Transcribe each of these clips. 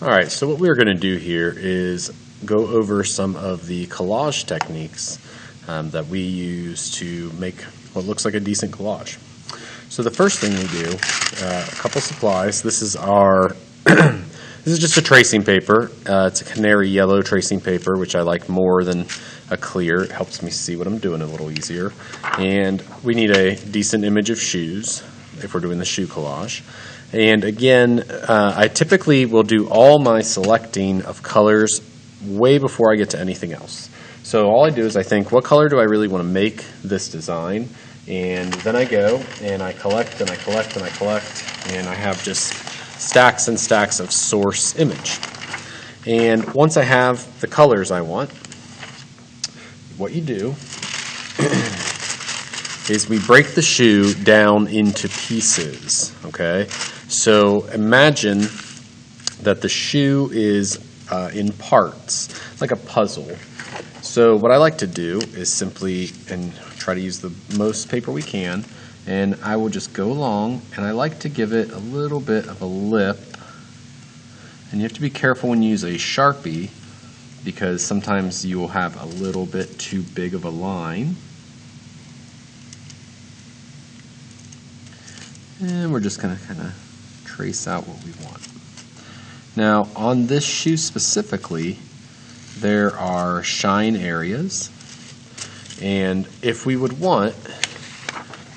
Alright, so what we're going to do here is go over some of the collage techniques that we use to make what looks like a decent collage. So the first thing we do, a couple supplies. This is our this is just a tracing paper. It's a canary yellow tracing paper, which I like more than a clear. It helps me see what I'm doing a little easier. And we need a decent image of shoes if we're doing the shoe collage. And again, I typically will do all my selecting of colors way before I get to anything else. So all I do is I think, what color do I really want to make this design? And then I go and I collect and I collect and I collect, and I have just stacks and stacks of source image. And once I have the colors I want, what you do is we break the shoe down into pieces, okay? So imagine that the shoe is in parts, like a puzzle. So what I like to do is simply, and try to use the most paper we can, and I will just go along, and I like to give it a little bit of a lip. And you have to be careful when you use a Sharpie, because sometimes you will have a little bit too big of a line. And we're just going to kind of trace out what we want. Now, on this shoe specifically, there are shine areas. And if we would want,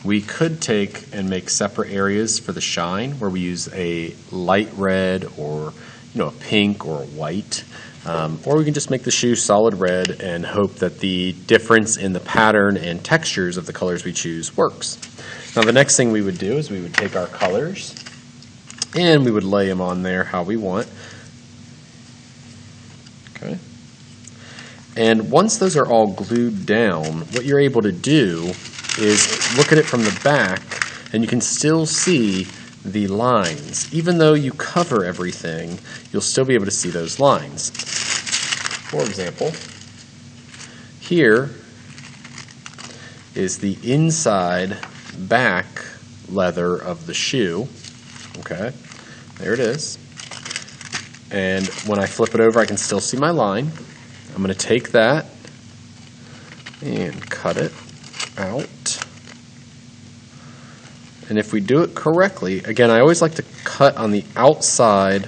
we could take and make separate areas for the shine where we use a light red or a pink or a white. Or we can just make the shoe solid red and hope that the difference in the pattern and textures of the colors we choose works. Now the next thing we would do is we would take our colors and we would lay them on there how we want. Okay. And once those are all glued down, what you're able to do is look at it from the back, and you can still see the lines. Even though you cover everything, you'll still be able to see those lines. For example, here is the inside back leather of the shoe. Okay, there it is. And when I flip it over, I can still see my line. I'm going to take that and cut it out. And if we do it correctly, again, I always like to cut on the outside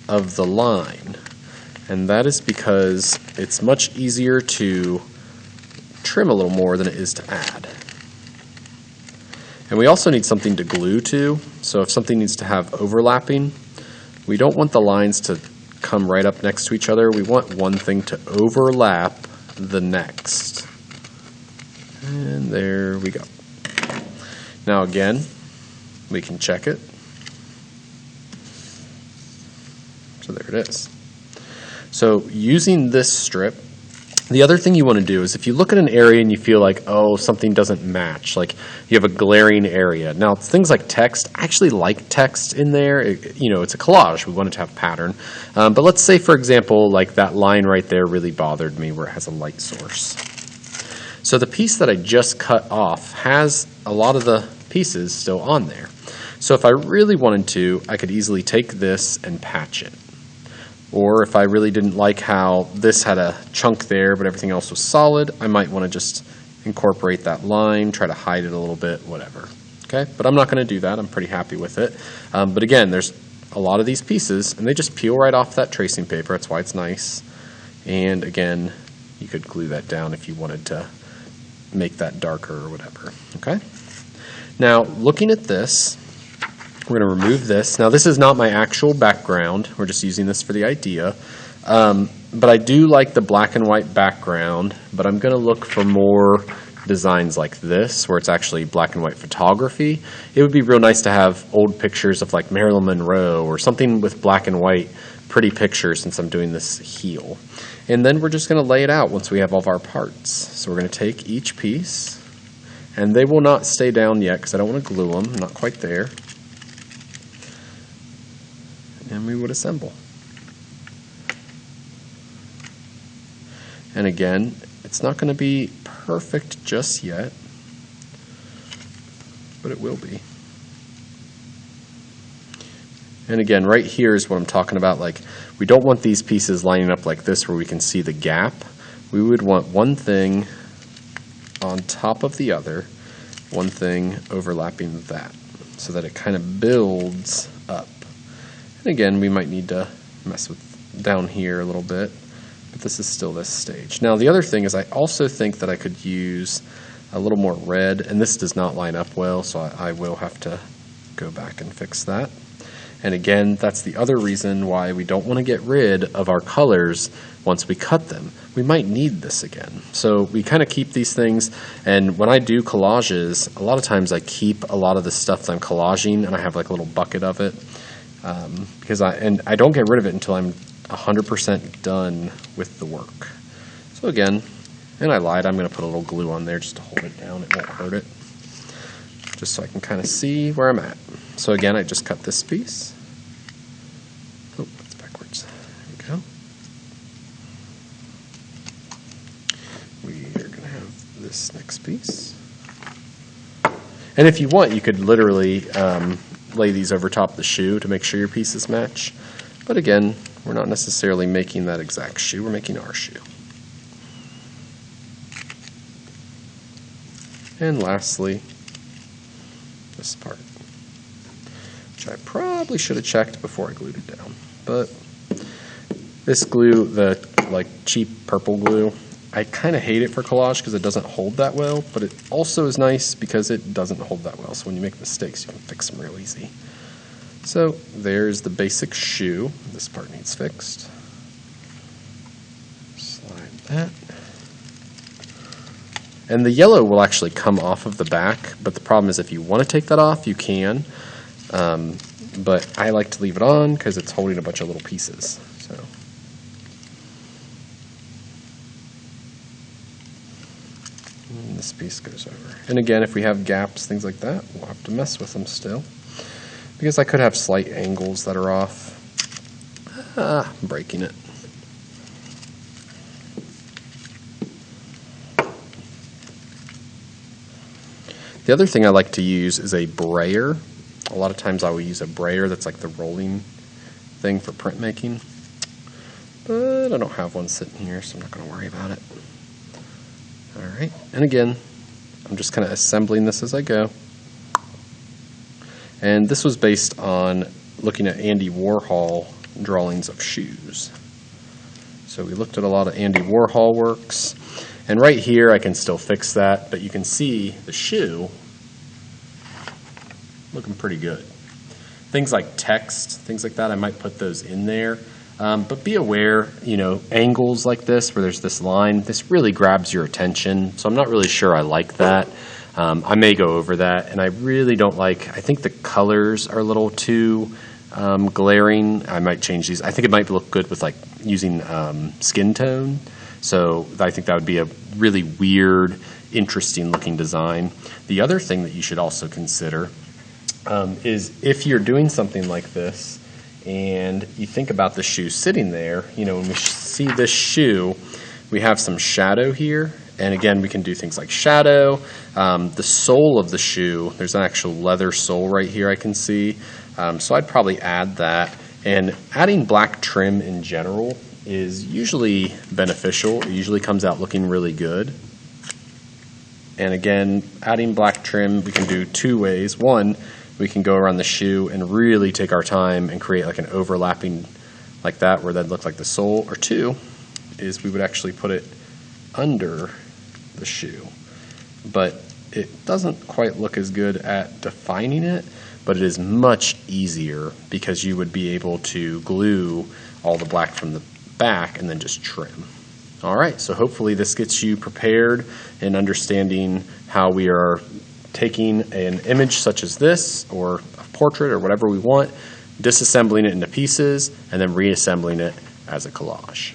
of the line. And that is because it's much easier to trim a little more than it is to add. And we also need something to glue to. So if something needs to have overlapping, we don't want the lines to come right up next to each other. We want one thing to overlap the next. And there we go. Now again, we can check it. So there it is. So using this strip, the other thing you want to do is if you look at an area and you feel like, oh, something doesn't match, like you have a glaring area. Now, things like text, I actually like text in there. It's a collage. We want it to have pattern. But let's say, for example, like that line right there really bothered me where it has a light source. So the piece that I just cut off has a lot of the pieces still on there. So if I really wanted to, I could easily take this and patch it. Or if I really didn't like how this had a chunk there but everything else was solid, I might want to just incorporate that line, try to hide it a little bit, whatever. Okay, but I'm not going to do that. I'm pretty happy with it. But again, there's a lot of these pieces, and they just peel right off that tracing paper. That's why it's nice. And again, you could glue that down if you wanted to make that darker or whatever. Okay. Now, looking at this, we're going to remove this. Now, this is not my actual background. We're just using this for the idea. But I do like the black and white background, but I'm going to look for more designs like this, where it's actually black and white photography. It would be real nice to have old pictures of like Marilyn Monroe or something with black and white pretty pictures since I'm doing this heel. And then we're just going to lay it out once we have all of our parts. So we're going to take each piece, and they will not stay down yet because I don't want to glue them. I'm not quite there. And we would assemble. And again, it's not going to be perfect just yet, but it will be. And again, right here is what I'm talking about. Like, we don't want these pieces lining up like this where we can see the gap. We would want one thing on top of the other, one thing overlapping that, so that it kind of builds up. And again, we might need to mess with down here a little bit, but this is still this stage. Now, the other thing is I also think that I could use a little more red, and this does not line up well, so I will have to go back and fix that. And again, that's the other reason why we don't want to get rid of our colors once we cut them. We might need this again. So we kind of keep these things, and when I do collages, a lot of times I keep a lot of the stuff that I'm collaging, and I have like a little bucket of it, because I don't get rid of it until I'm 100% done with the work. So again, and I lied, I'm going to put a little glue on there just to hold it down. It won't hurt it, just so I can kind of see where I'm at. So again, I just cut this piece. Oh, that's backwards. There we go. We are going to have this next piece. And if you want, you could literally lay these over top of the shoe to make sure your pieces match. But again, we're not necessarily making that exact shoe, we're making our shoe. And lastly, this part, which I probably should have checked before I glued it down. But this glue, the like cheap purple glue, I kind of hate it for collage because it doesn't hold that well, but it also is nice because it doesn't hold that well. So when you make mistakes, you can fix them real easy. So there's the basic shoe. This part needs fixed. Slide that. And the yellow will actually come off of the back, but the problem is if you want to take that off, you can. But I like to leave it on because it's holding a bunch of little pieces. So. And this piece goes over. And again, if we have gaps, things like that, we'll have to mess with them still, because I could have slight angles that are off. I'm breaking it. The other thing I like to use is a brayer. A lot of times I will use a brayer that's like the rolling thing for printmaking. But I don't have one sitting here, so I'm not going to worry about it. All right, and again, I'm just kind of assembling this as I go. And this was based on looking at Andy Warhol drawings of shoes. So we looked at a lot of Andy Warhol works. And right here, I can still fix that, but you can see the shoe looking pretty good. Things like text, things like that, I might put those in there. But be aware, angles like this, where there's this line, this really grabs your attention. So I'm not really sure I like that. I may go over that, and I really don't like, I think the colors are a little too glaring. I might change these. I think it might look good with like using skin tone. So I think that would be a really weird, interesting looking design. The other thing that you should also consider is if you're doing something like this and you think about the shoe sitting there, when we see this shoe, we have some shadow here. And again, we can do things like shadow. The sole of the shoe, there's an actual leather sole right here I can see. So I'd probably add that. And adding black trim in general is usually beneficial. It usually comes out looking really good. And again, adding black trim, we can do two ways. One, we can go around the shoe and really take our time and create like an overlapping like that where that'd look like the sole. Or two, is we would actually put it under the shoe. But it doesn't quite look as good at defining it, but it is much easier because you would be able to glue all the black from the back and then just trim. All right, so hopefully this gets you prepared in understanding how we are taking an image such as this or a portrait or whatever we want, disassembling it into pieces, and then reassembling it as a collage.